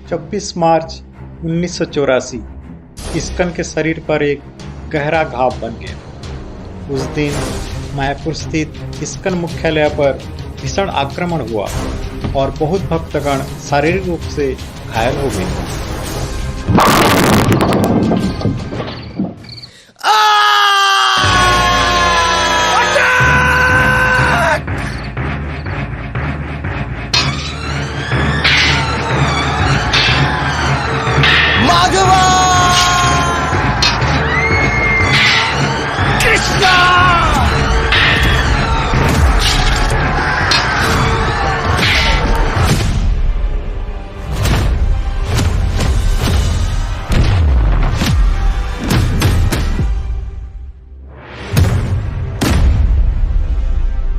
26 मार्च 1984 इस्कन के शरीर पर एक गहरा घाव बन गया। उस दिन मायापुर स्थित इस्कन मुख्यालय पर भीषण आक्रमण हुआ और बहुत भक्तगण शारीरिक रूप से घायल हो गए।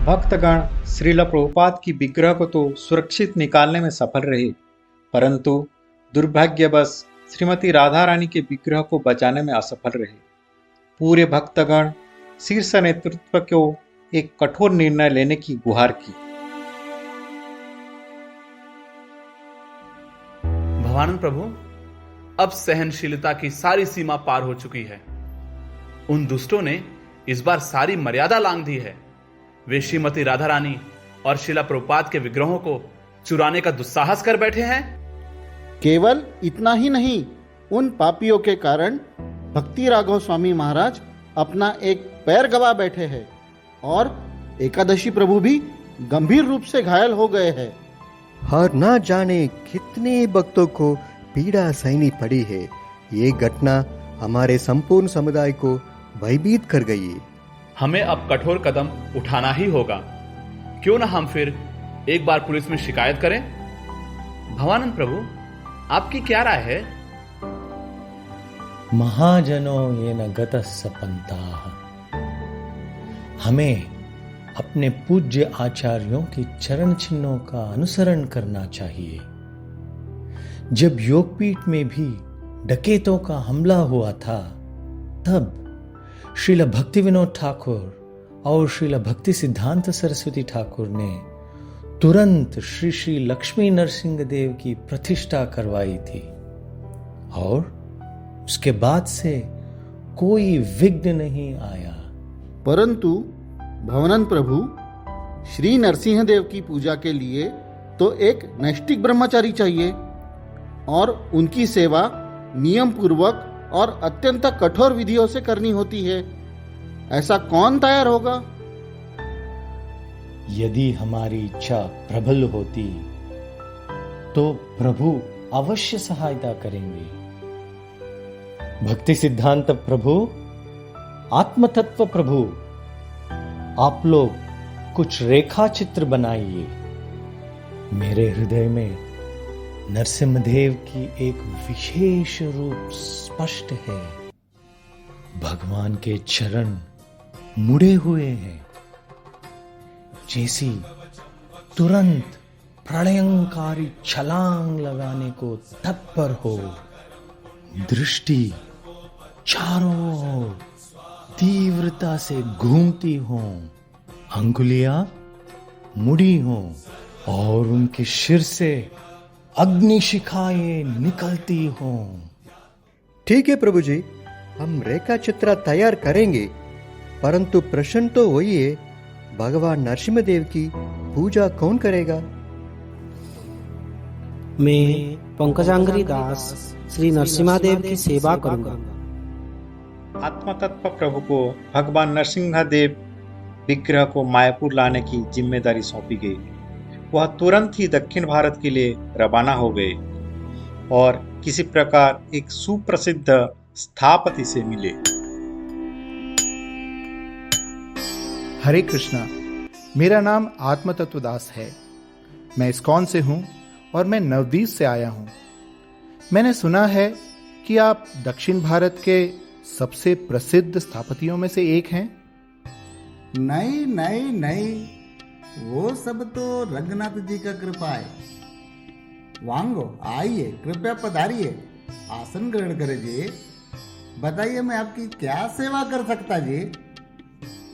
भक्तगण श्रील प्रभुपाद की विग्रह को तो सुरक्षित निकालने में सफल रहे, परंतु दुर्भाग्यवश श्रीमती राधा रानी के विग्रह को बचाने में असफल रहे। पूरे भक्तगण शीर्ष नेतृत्व को एक कठोर निर्णय लेने की गुहार की। भगवान प्रभु, अब सहनशीलता की सारी सीमा पार हो चुकी है। उन दुष्टों ने इस बार सारी मर्यादा लांघ दी है। वे श्रीमती राधा रानी और श्रीला प्रभुपाद के विग्रहों को चुराने का दुस्साहस कर बैठे हैं। केवल इतना ही नहीं, उन पापियों के कारण भक्ति राघव स्वामी महाराज अपना एक पैर गवा बैठे हैं और एकादशी प्रभु भी गंभीर रूप से घायल हो गए हैं। और न जाने कितने भक्तों को पीड़ा सहनी पड़ी है। ये घटना हमारे संपूर्ण समुदाय को भयभीत कर गई है। हमें अब कठोर कदम उठाना ही होगा। क्यों ना हम फिर एक बार पुलिस में शिकायत करें? भवानंद प्रभु, आपकी क्या राय है? महाजनों ये न गतः सपन्ताः। हमें अपने पूज्य आचार्यों की चरण चिन्हों का अनुसरण करना चाहिए। जब योगपीठ में भी डकैतों का हमला हुआ था, तब श्रील भक्ति विनोद ठाकुर और श्रील भक्ति सिद्धांत सरस्वती ठाकुर ने तुरंत श्री श्री लक्ष्मी नरसिंह देव की प्रतिष्ठा करवाई थी और उसके बाद से कोई विघ्न नहीं आया। परंतु भवानंद प्रभु, श्री नरसिंह देव की पूजा के लिए तो एक नैष्ठिक ब्रह्मचारी चाहिए और उनकी सेवा नियम पूर्वक और अत्यंत कठोर विधियों से करनी होती है। ऐसा कौन तैयार होगा? यदि हमारी इच्छा प्रबल होती तो प्रभु अवश्य सहायता करेंगे। भक्ति सिद्धांत प्रभु, आत्मतत्व प्रभु, आप लोग कुछ रेखा चित्र बनाइए। मेरे हृदय में नरसिम्हदेव की एक विशेष रूप स्पष्ट है। भगवान के चरण मुड़े हुए हैं, जैसी तुरंत प्रलयंकारी छलांग लगाने को तत्पर हो। दृष्टि चारों ओर तीव्रता से घूमती हो, अंगुलियां मुड़ी हो और उनके सिर से अग्निशिखाएं निकलती हो। ठीक है प्रभु जी, हम रेखा चित्र तैयार करेंगे, परंतु प्रश्न तो वही है, भगवान नरसिम्हदेव की पूजा कौन करेगा? मैं पंकजांग्री दास श्री नरसिम्हदेव की सेवा करूंगा। आत्मतत्व प्रभु को भगवान नरसिंह देव विग्रह को मायापुर लाने की जिम्मेदारी सौंपी गई। वह तुरंत ही दक्षिण भारत के लिए रवाना हो गए और किसी प्रकार एक सुप्रसिद्ध स्थापति से मिले। हरे कृष्णा, मेरा नाम आत्मतत्व दास है। मैं इस्कॉन से हूँ और मैं नवदीप से आया हूँ। मैंने सुना है कि आप दक्षिण भारत के सबसे प्रसिद्ध स्थापतियों में से एक हैं। नहीं नहीं नहीं, वो सब तो रंगनाथ जी का कृपा है। वांगो, आइए, कृपया पधारिए, आसन ग्रहण करें जी। बताइए, मैं आपकी क्या सेवा कर सकता जी?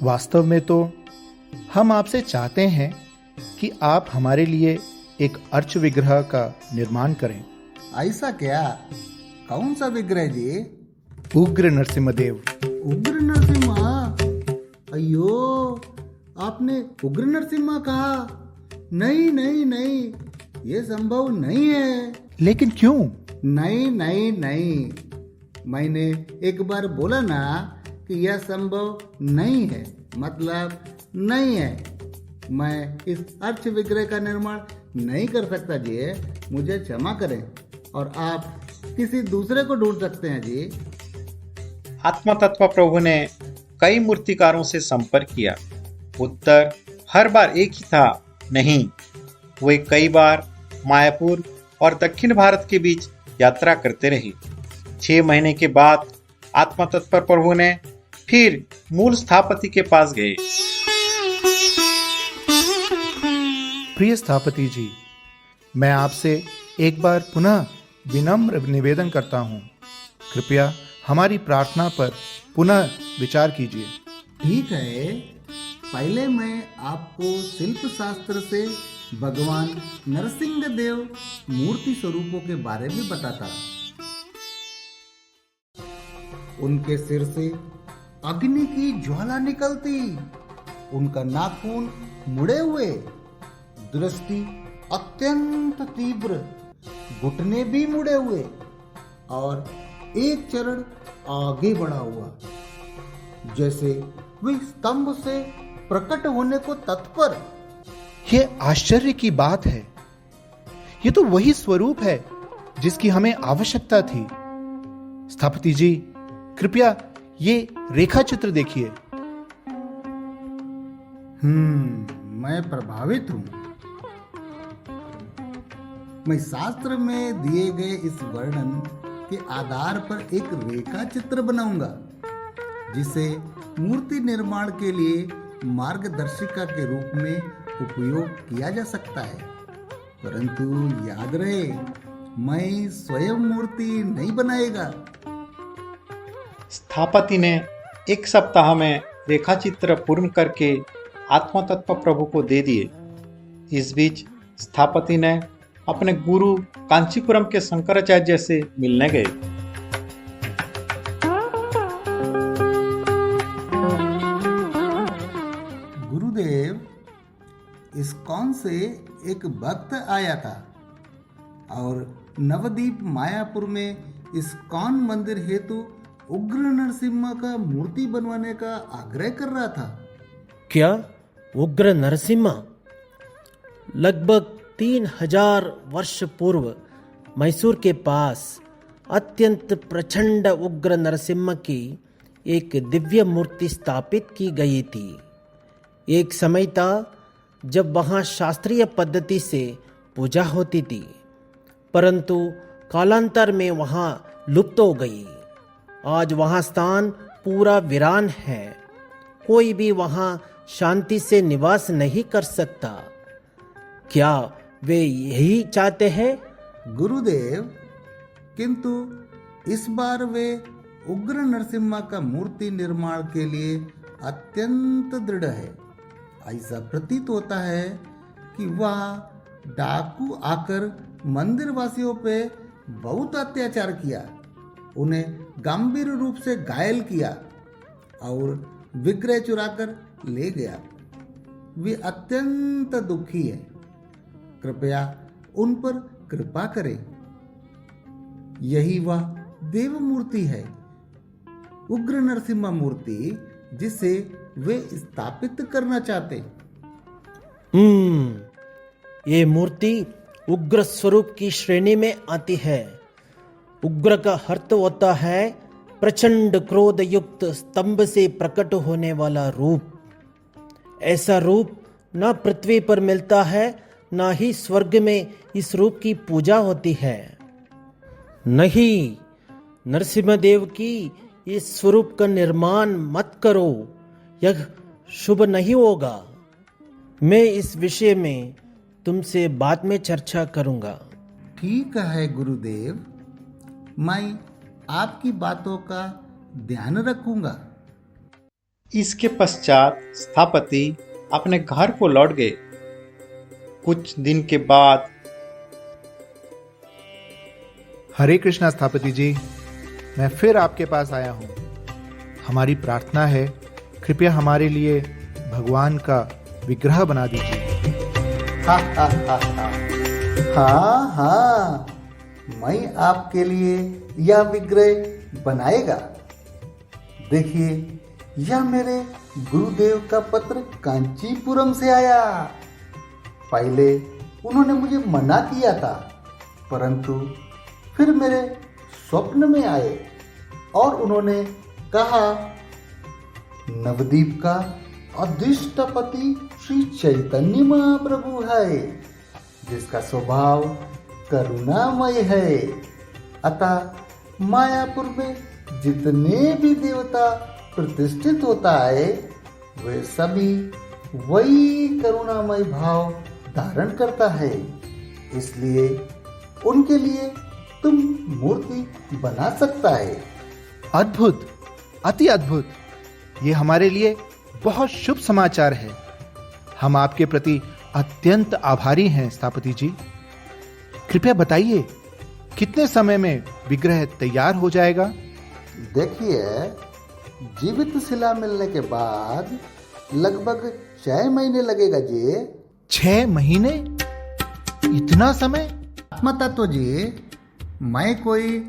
वास्तव में तो हम आपसे चाहते हैं कि आप हमारे लिए एक अर्च विग्रह का निर्माण करें। ऐसा क्या? कौन सा विग्रह जी? उग्र नरसिम्हदेव। उग्र नरसिम्हा? अयो, आपने उग्र नरसिम्हा कहा? नहीं नहीं नहीं, ये संभव नहीं है। लेकिन क्यों? नहीं नहीं नहीं, मैंने एक बार बोला ना कि यह संभव नहीं है, मतलब नहीं है। मैं इस अर्थ विग्रह का निर्माण नहीं कर सकता जी, मुझे क्षमा करें। और आप किसी दूसरे को ढूंढ सकते हैं जी। आत्मा तत्व प्रभु ने कई मूर्तिकारों से संपर्क किया। उत्तर हर बार एक ही था, नहीं। वे कई बार मायापुर और दक्षिण भारत के बीच यात्रा करते रहे। 6 महीने के बाद आत्मा तत्पर प्रभु ने फिर मूल स्थापति के पास गए। प्रिय स्थापति जी, मैं आपसे एक बार पुनः विनम्र निवेदन करता हूँ, कृपया हमारी प्रार्थना पर पुनः विचार कीजिए। ठीक है, पहले मैं आपको शिल्प शास्त्र से भगवान नरसिंह देव मूर्ति स्वरूपों के बारे में बताता। उनके सिर से अग्नि की ज्वाला निकलती, उनका नाखून मुड़े हुए, दृष्टि अत्यंत तीव्र, घुटने भी मुड़े हुए और एक चरण आगे बढ़ा हुआ, जैसे वे स्तंभ से प्रकट होने को तत्पर। ये आश्चर्य की बात है। ये तो वही स्वरूप है जिसकी हमें आवश्यकता थी। स्थापति जी, कृपया ये रेखा चित्र देखिए। मैं प्रभावित हूं। मैं शास्त्र में दिए गए इस वर्णन के आधार पर एक रेखा चित्र बनाऊंगा, जिसे मूर्ति निर्माण के लिए मार्गदर्शिका के रूप में उपयोग किया जा सकता है। परंतु याद रहे, मैं स्वयं मूर्ति नहीं बनाएगा। स्थापति ने 1 सप्ताह में रेखाचित्र पूर्ण करके आत्मा तत्व प्रभु को दे दिए। इस बीच स्थापति ने अपने गुरु कांचीपुरम के शंकराचार्य से मिलने गए। गुरुदेव, इस्कॉन से एक भक्त आया था और नवदीप मायापुर में इस्कॉन मंदिर हेतु उग्र नरसिम्हा का मूर्ति बनवाने का आग्रह कर रहा था। क्या उग्र नरसिम्हा? लगभग 3000 वर्ष पूर्व मैसूर के पास अत्यंत प्रचंड उग्र नरसिम्हा की एक दिव्य मूर्ति स्थापित की गई थी। एक समय था जब वहाँ शास्त्रीय पद्धति से पूजा होती थी, परंतु कालांतर में वहाँ लुप्त हो गई। आज वहाँ स्थान पूरा वीरान है, कोई भी वहाँ शांति से निवास नहीं कर सकता। क्या वे यही चाहते हैं? गुरुदेव, किंतु इस बार वे उग्र नरसिम्हा का मूर्ति निर्माण के लिए अत्यंत दृढ़ है। ऐसा प्रतीत होता है कि वह डाकू आकर मंदिर वासियों पे बहुत अत्याचार किया, उन्हें गंभीर रूप से घायल किया और विग्रह चुराकर ले गया। वे अत्यंत दुखी है। कृपया उन पर कृपा करें। यही वह देव मूर्ति है, उग्र नरसिम्हा मूर्ति, जिसे वे स्थापित करना चाहते। ये मूर्ति उग्र स्वरूप की श्रेणी में आती है। उग्र का अर्थ होता है प्रचंड क्रोध युक्त स्तंभ से प्रकट होने वाला रूप। ऐसा रूप न पृथ्वी पर मिलता है, न ही स्वर्ग में इस रूप की पूजा होती है। नहीं, नरसिम्हदेव की इस स्वरूप का निर्माण मत करो, यह शुभ नहीं होगा। मैं इस विषय में तुमसे बाद में चर्चा करूंगा। ठीक है गुरुदेव, मैं आपकी बातों का ध्यान रखूंगा। इसके पश्चात स्थापति अपने घर को लौट गए। कुछ दिन के बाद हरे कृष्णा स्थापति जी, मैं फिर आपके पास आया हूँ। हमारी प्रार्थना है, कृपया हमारे लिए भगवान का विग्रह बना दीजिए। हा हा हा हा। हाँ हाँ, मैं आपके लिए यह विग्रह बनाएगा। देखिए, यह मेरे गुरुदेव का पत्र कांचीपुरम से आया। पहले उन्होंने मुझे मना किया था, परंतु फिर मेरे स्वप्न में आए और उन्होंने कहा, नवद्वीप का अधिष्ठपति श्री चैतन्य महाप्रभु है, जिसका स्वभाव करुणामय है। अतः मायापुर में जितने भी देवता प्रतिष्ठित होता है, वे सभी वही करुणामय भाव धारण करता है। इसलिए उनके लिए तुम मूर्ति बना सकता है। अद्भुत, अति अद्भुत। ये हमारे लिए बहुत शुभ समाचार है। हम आपके प्रति अत्यंत आभारी हैं स्थापति जी। कृपया बताइए, कितने समय में विग्रह तैयार हो जाएगा? देखिए, जीवित शिला मिलने के बाद लगभग 6 महीने लगेगा जी। 6 महीने? इतना समय? आत्मतत्व जी, मैं कोई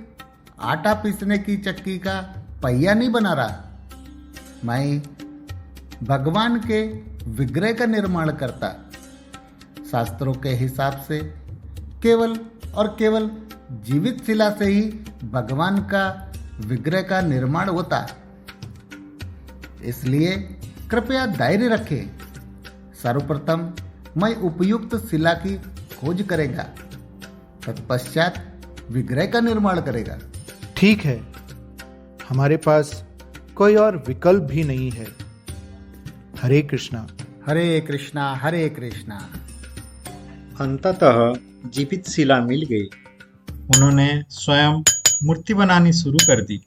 आटा पीसने की चक्की का पहिया नहीं बना रहा। मैं भगवान के विग्रह का निर्माण करता। शास्त्रों के हिसाब से केवल और केवल जीवित शिला से ही भगवान का विग्रह का निर्माण होता है। इसलिए कृपया धैर्य रखें। सर्वप्रथम मैं उपयुक्त शिला की खोज करेगा, तत्पश्चात विग्रह का निर्माण करेगा। ठीक है, हमारे पास कोई और विकल्प भी नहीं है। हरे कृष्णा। हरे कृष्णा हरे कृष्णा। अंततः जीवित शिला मिल गई। उन्होंने स्वयं मूर्ति बनानी शुरू कर दी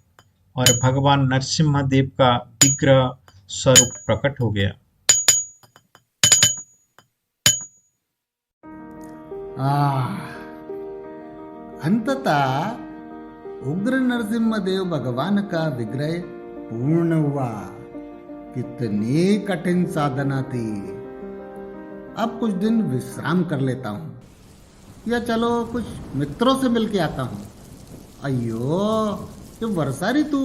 और भगवान नरसिम्हा देव का विग्रह स्वरूप प्रकट हो गया। अंततः उग्र नरसिम्हा देव भगवान का विग्रह पूर्ण हुआ। कितनी कठिन साधना थी। अब कुछ दिन विश्राम कर लेता हूँ, या चलो कुछ मित्रों से मिलके आता हूँ। अयो, ये वर्षा ऋतु।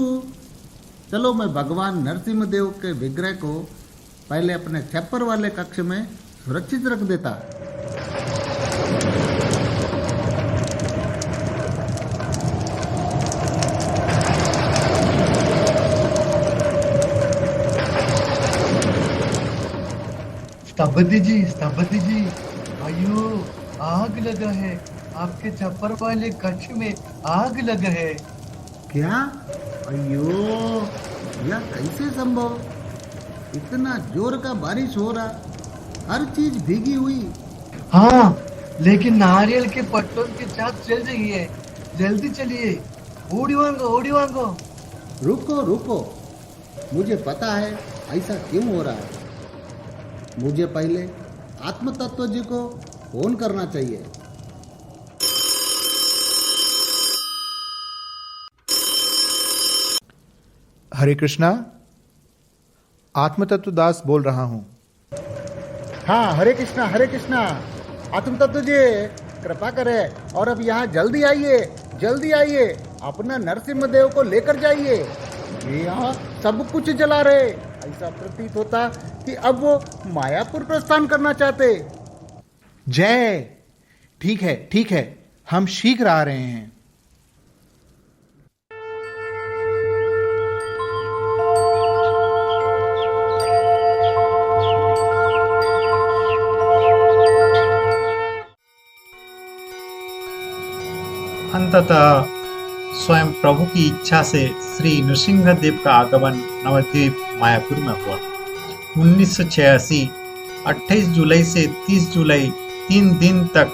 चलो मैं भगवान नरसिम्हा देव के विग्रह को पहले अपने छप्पर वाले कक्ष में सुरक्षित रख देता। स्थापति जी, अयो, आग लगा है। आपके छप्पर वाले कक्ष में आग लगा है। क्या? अयो, यह कैसे संभव? इतना जोर का बारिश हो रहा, हर चीज भीगी हुई। हाँ, लेकिन नारियल के पत्तों के साथ चल रही है। जल्दी चलिए, ओडी वांगो। रुको, मुझे पता है ऐसा क्यों हो रहा है। मुझे पहले आत्म तत्व जी को फोन करना चाहिए। हरे कृष्णा, आत्म तत्व दास बोल रहा हूँ। हाँ, हरे कृष्णा। आत्म तत्व जी, कृपा करें और अब यहाँ जल्दी आइए। अपना नरसिम्हा देव को लेकर जाइए। ये यहाँ सब कुछ जला रहे। ऐसा प्रतीत होता कि अब वो मायापुर प्रस्थान करना चाहते। जय। ठीक है, हम शीघ्र आ रहे हैं। अंततः स्वयं प्रभु की इच्छा से श्री नृसिंह देव का आगमन नवद्वीप मायापुर में हुआ। 1986 28 जुलाई से 30 जुलाई 3 दिन तक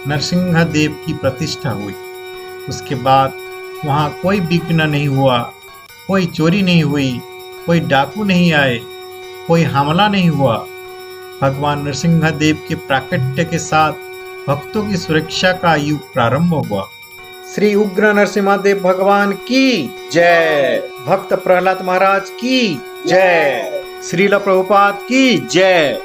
नरसिंह देव की प्रतिष्ठा हुई। उसके बाद वहाँ कोई विघ्न नहीं हुआ, कोई चोरी नहीं हुई, कोई डाकू नहीं आए, कोई हमला नहीं हुआ। भगवान नरसिंह देव के प्राकट्य के साथ भक्तों की सुरक्षा का युग प्रारंभ हुआ। श्री उग्र नरसिम्हादेव भगवान की जय। भक्त प्रहलाद महाराज की जय। श्रील प्रभुपाद की जय।